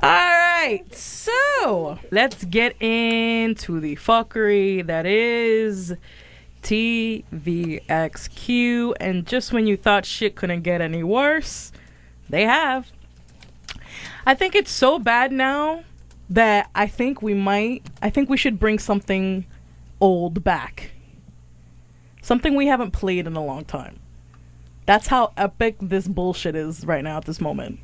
All right, so let's get into the fuckery that is TVXQ. And just when you thought shit couldn't get any worse, they have. I think it's so bad now that I think we should bring something old back. Something we haven't played in a long time. That's how epic this bullshit is right now at this moment.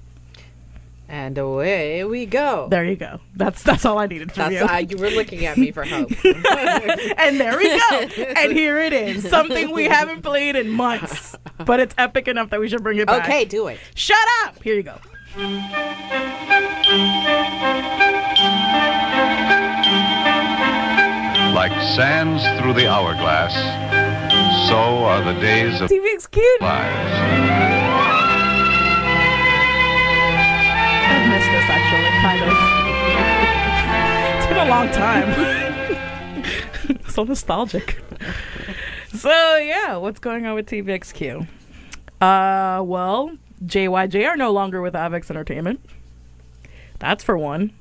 And away we go. There you go. That's all I needed from you. You were looking at me for hope. And there we go. And here it is. Something we haven't played in months. But it's epic enough that we should bring it back. Okay, do it. Shut up! Here you go. Like sands through the hourglass, so are the days of TVXQ lives. I've missed this actually, kind of. It's been a long time. So nostalgic. So yeah, what's going on with TVXQ? Well, JYJ are no longer with Avex Entertainment. That's for one.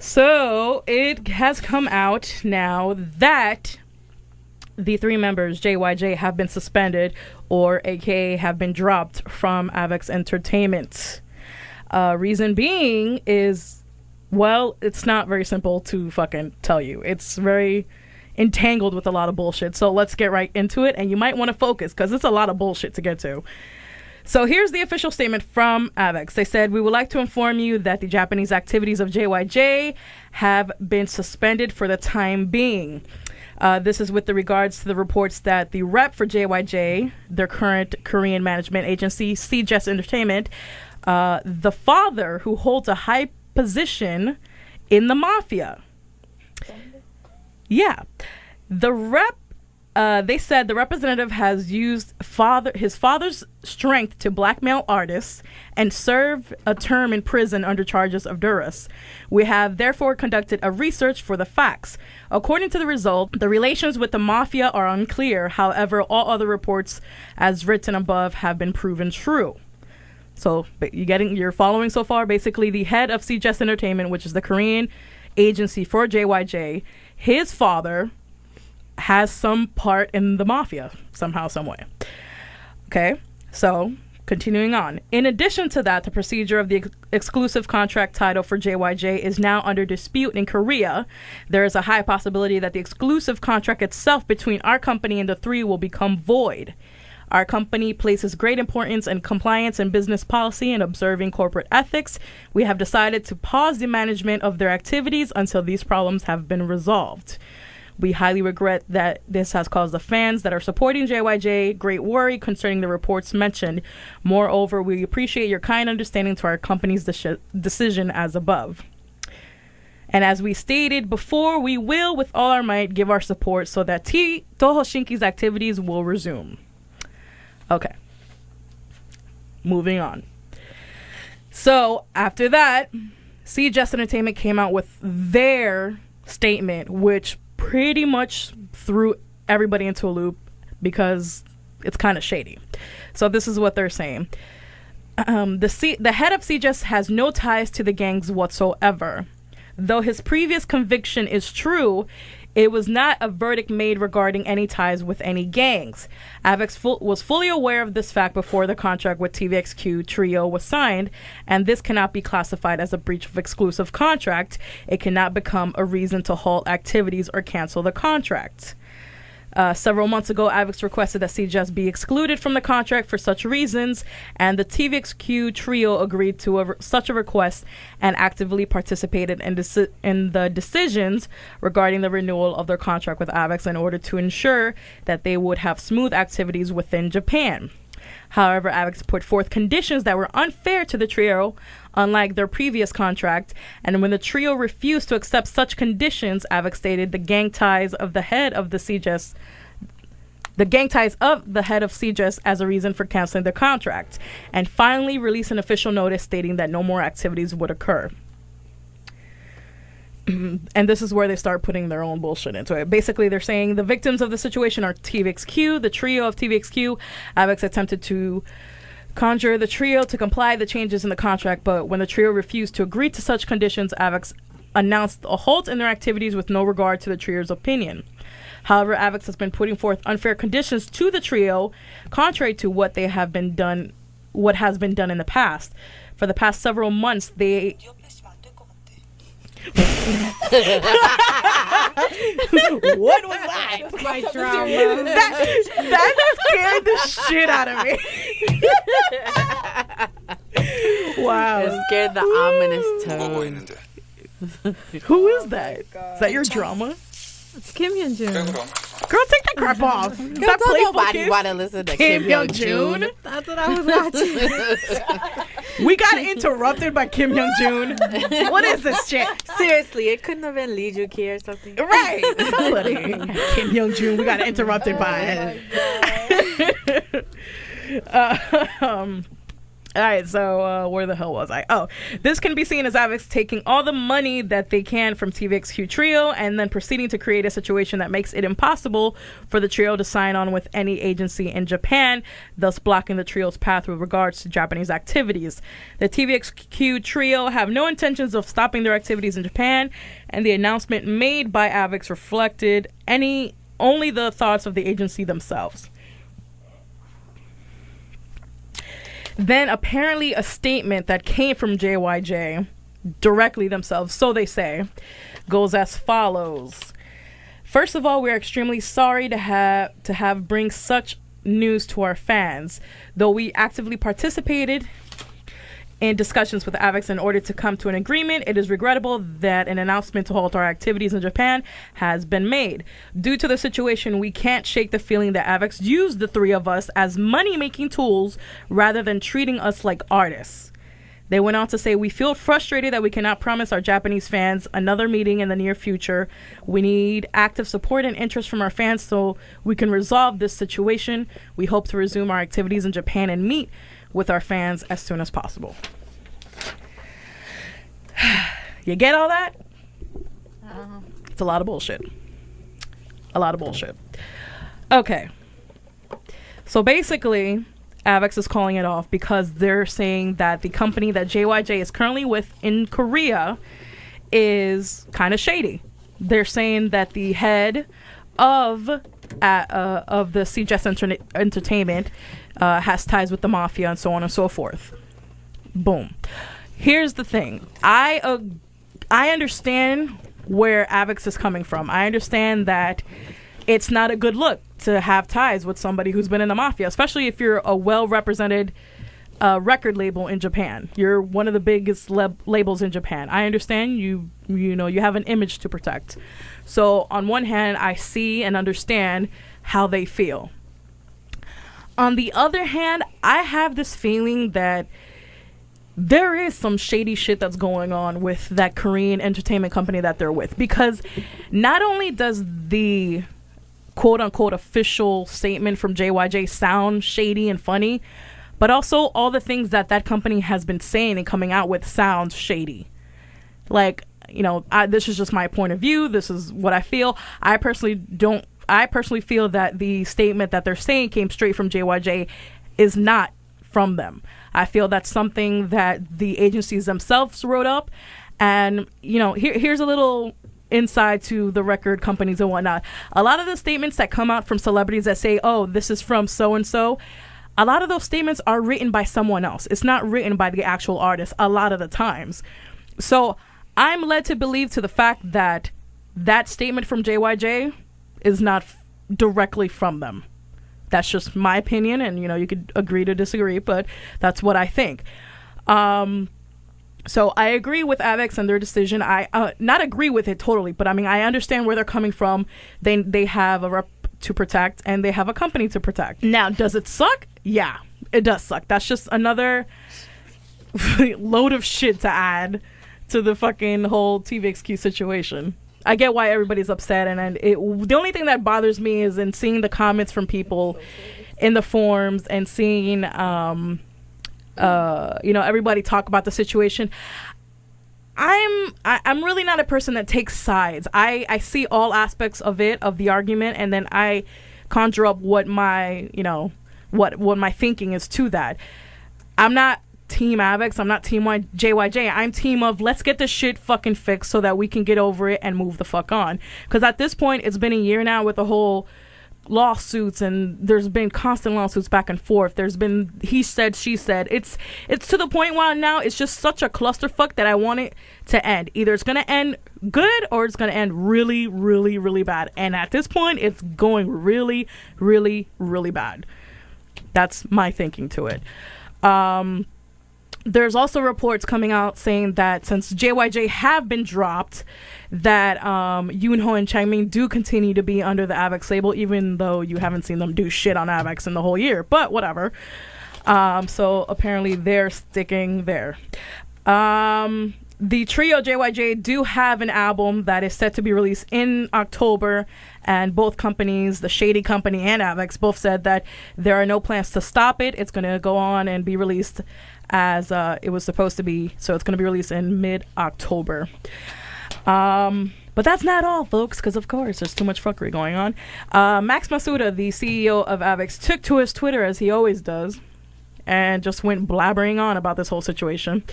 So it has come out now that the three members, JYJ, have been suspended, or aka have been dropped from Avex Entertainment. Reason being is, well, it's not very simple to fucking tell you. It's very entangled with a lot of bullshit. So let's get right into it. And you might want to focus because it's a lot of bullshit to get to. So here's the official statement from Avex. They said, "We would like to inform you that the Japanese activities of JYJ have been suspended for the time being. This is with the regards to the reports that the rep for JYJ, their current Korean management agency, CJS Entertainment, the father who holds a high position in the mafia." Yeah. The rep, they said the representative has used his father's strength to blackmail artists and serve a term in prison under charges of duress. We have therefore conducted a research for the facts. According to the result, the relations with the mafia are unclear. However, all other reports as written above have been proven true. So you're following so far. Basically, the head of CJS Entertainment, which is the Korean agency for JYJ, his father has some part in the mafia somehow, some way. Okay, so continuing on. In addition to that, the procedure of the exclusive contract title for JYJ is now under dispute in Korea. There is a high possibility that the exclusive contract itself between our company and the three will become void. Our company places great importance in compliance and business policy and observing corporate ethics. We have decided to pause the management of their activities until these problems have been resolved. We highly regret that this has caused the fans that are supporting JYJ great worry concerning the reports mentioned. Moreover, we appreciate your kind understanding to our company's decision as above. And as we stated before, we will, with all our might, give our support so that Toho Shinki's activities will resume. Okay. Moving on. So, after that, CJS Entertainment came out with their statement, which pretty much threw everybody into a loop because it's kind of shady. So this is what they're saying. The head of CJS has no ties to the gangs whatsoever. Though his previous conviction is true, it was not a verdict made regarding any ties with any gangs. Avex was fully aware of this fact before the contract with TVXQ Trio was signed, and this cannot be classified as a breach of exclusive contract. It cannot become a reason to halt activities or cancel the contract. Several months ago, Avex requested that CJS be excluded from the contract for such reasons, and the TVXQ Trio agreed to such a request and actively participated in the decisions regarding the renewal of their contract with Avex in order to ensure that they would have smooth activities within Japan. However, Avex put forth conditions that were unfair to the trio, unlike their previous contract, and when the trio refused to accept such conditions, Avex stated the gang ties of the head of CJS as a reason for canceling the contract, and finally released an official notice stating that no more activities would occur. And this is where they start putting their own bullshit into it. Basically, they're saying the victims of the situation are TVXQ, the trio of TVXQ. Avex attempted to conjure the trio to comply the changes in the contract, but when the trio refused to agree to such conditions, Avex announced a halt in their activities with no regard to the trio's opinion. However, Avex has been putting forth unfair conditions to the trio, contrary to what has been done in the past. For the past several months, they what was that? That's my drama. That scared the shit out of me. Wow. It scared the ominous tone. Who is that? Is that your drama? It's Kim Hyun-jun. Girl, take that crap off. Is that Don't Playful nobody Kiss? want to listen to Kim Kim Hyun-jun? Hyun-jun. That's what I was watching. We got interrupted by Kim Hyun-jun. What is this shit? Seriously, it couldn't have been Lee Joo-ki or something. Right. Somebody. Kim Hyun-jun. We got interrupted by it. All right, so where the hell was I? Oh, this can be seen as Avex taking all the money that they can from TVXQ Trio and then proceeding to create a situation that makes it impossible for the trio to sign on with any agency in Japan, thus blocking the trio's path with regards to Japanese activities. The TVXQ Trio have no intentions of stopping their activities in Japan, and the announcement made by Avex reflected only the thoughts of the agency themselves. Then apparently a statement that came from JYJ directly themselves, so they say, goes as follows. First of all, we're extremely sorry to have bring such news to our fans. Though we actively participated in discussions with Avex in order to come to an agreement, it is regrettable that an announcement to halt our activities in Japan has been made. Due to the situation, we can't shake the feeling that Avex used the three of us as money-making tools rather than treating us like artists. They went on to say, we feel frustrated that we cannot promise our Japanese fans another meeting in the near future. We need active support and interest from our fans so we can resolve this situation. We hope to resume our activities in Japan and meet with our fans as soon as possible. You get all that? It's a lot of bullshit. Okay. So basically, Avex is calling it off because they're saying that the company that JYJ is currently with in Korea is kind of shady. They're saying that the head of the CJS Entertainment has ties with the mafia and so on and so forth. Boom. Here's the thing. I understand where Avex is coming from. I understand that it's not a good look to have ties with somebody who's been in the mafia, especially if you're a well-represented record label in Japan. You're one of the biggest labels in Japan. I understand you have an image to protect. So on one hand, I see and understand how they feel. On the other hand, I have this feeling that there is some shady shit that's going on with that Korean entertainment company that they're with, because not only does the quote-unquote official statement from JYJ sound shady and funny, but also all the things that company has been saying and coming out with sounds shady. Like, this is just my point of view. This is what I feel. I personally feel that the statement that they're saying came straight from JYJ is not from them. I feel that's something that the agencies themselves wrote up. And, here's a little inside to the record companies and whatnot. A lot of the statements that come out from celebrities that say, oh, this is from so-and-so, a lot of those statements are written by someone else. It's not written by the actual artist a lot of the times. So I'm led to believe to the fact that that statement from JYJ is not directly from them. That's just my opinion, and you could agree to disagree, but that's what I think. So I agree with Avex and their decision. I not agree with it totally, but I understand where they're coming from. They have a rep to protect, and they have a company to protect. Now, does it suck? Yeah, it does suck. That's just another load of shit to add to the fucking whole TVXQ situation. I get why everybody's upset, and the only thing that bothers me is in seeing the comments from people in the forums and seeing everybody talk about the situation. I'm really not a person that takes sides. I see all aspects of the argument, and then I conjure up what my what my thinking is to that. I'm not Team Avex. I'm not Team JYJ. I'm team of let's get this shit fucking fixed so that we can get over it and move the fuck on. Because at this point, it's been a year now with the whole lawsuits, and there's been constant lawsuits back and forth. There's been he said, she said. It's to the point where now it's just such a clusterfuck that I want it to end. Either it's gonna end good or it's gonna end really, really, really bad. And at this point, it's going really, really, really bad. That's my thinking to it. There's also reports coming out saying that since JYJ have been dropped, that Yoonho and Changmin do continue to be under the Avex label, even though you haven't seen them do shit on Avex in the whole year. But whatever. So apparently they're sticking there. The trio JYJ do have an album that is set to be released in October, and both companies, the Shady Company and Avex, both said that there are no plans to stop it. It's going to go on and be released as it was supposed to be. So it's going to be released in mid-October. But that's not all, folks, because of course there's too much fuckery going on. Max Masuda, the CEO of Avex, took to his Twitter, as he always does, and just went blabbering on about this whole situation.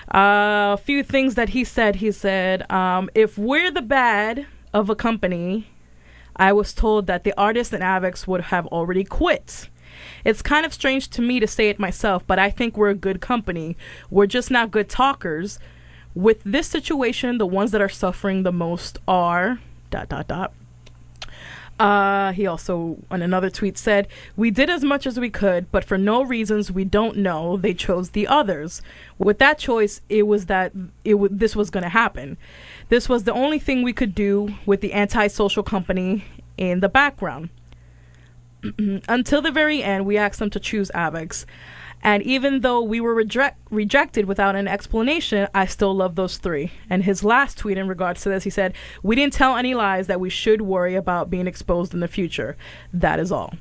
A few things that he said. He said, if we're the bad of a company, I was told that the artists in Avex would have already quit. It's kind of strange to me to say it myself, but I think we're a good company. We're just not good talkers. With this situation, the ones that are suffering the most are ... He also, on another tweet, said, we did as much as we could, but for no reasons we don't know, they chose the others. With that choice, it was that this was going to happen. This was the only thing we could do with the antisocial company in the background. Until the very end, we asked them to choose Avex. And even though we were rejected without an explanation, I still love those three. And his last tweet in regards to this, he said, we didn't tell any lies that we should worry about being exposed in the future. That is all.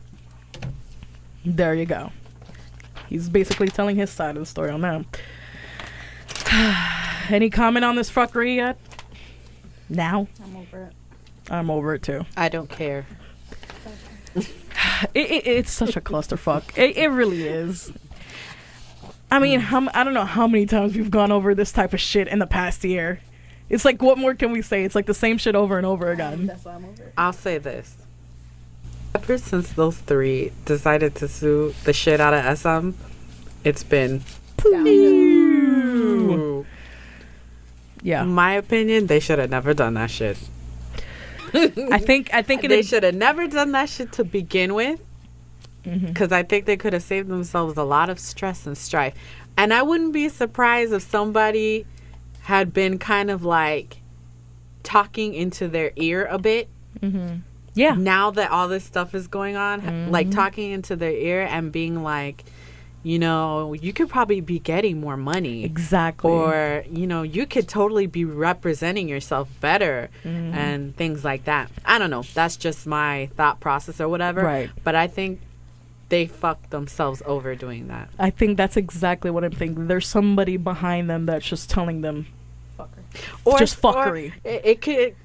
There you go. He's basically telling his side of the story on that. Any comment on this fuckery yet? Now? I'm over it. I'm over it too. I don't care. It's such a clusterfuck. It really is. I mean, I don't know how many times we've gone over this type of shit in the past year. It's like, what more can we say? It's like the same shit over and over again. That's why I'm over it. I'll say this. Ever since those three decided to sue the shit out of SM, it's been... Yeah. In my opinion, they should have never done that shit. I think they should have never done that shit to begin with. Because I think they could have saved themselves a lot of stress and strife. And I wouldn't be surprised if somebody had been kind of like talking into their ear a bit. Yeah. Now that all this stuff is going on, like talking into their ear and being like, you know, you could probably be getting more money. Exactly. Or, you know, you could totally be representing yourself better and things like that. I don't know. That's just my thought process or whatever. Right. But I think they fucked themselves over doing that. I think that's exactly what I'm thinking. There's somebody behind them that's just telling them or just fuckery. Or it could,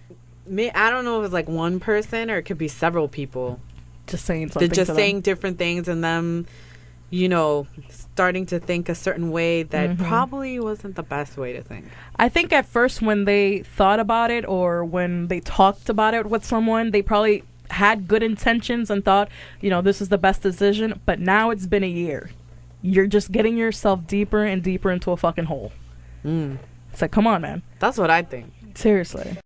I don't know if it's like one person or it could be several people. Just saying something. They're just saying different things and them, you know, starting to think a certain way that probably wasn't the best way to think. I think at first when they thought about it or when they talked about it with someone, they probably had good intentions and thought, you know, this is the best decision. But now it's been a year. You're just getting yourself deeper and deeper into a fucking hole. It's like, come on, man. That's what I think. Seriously.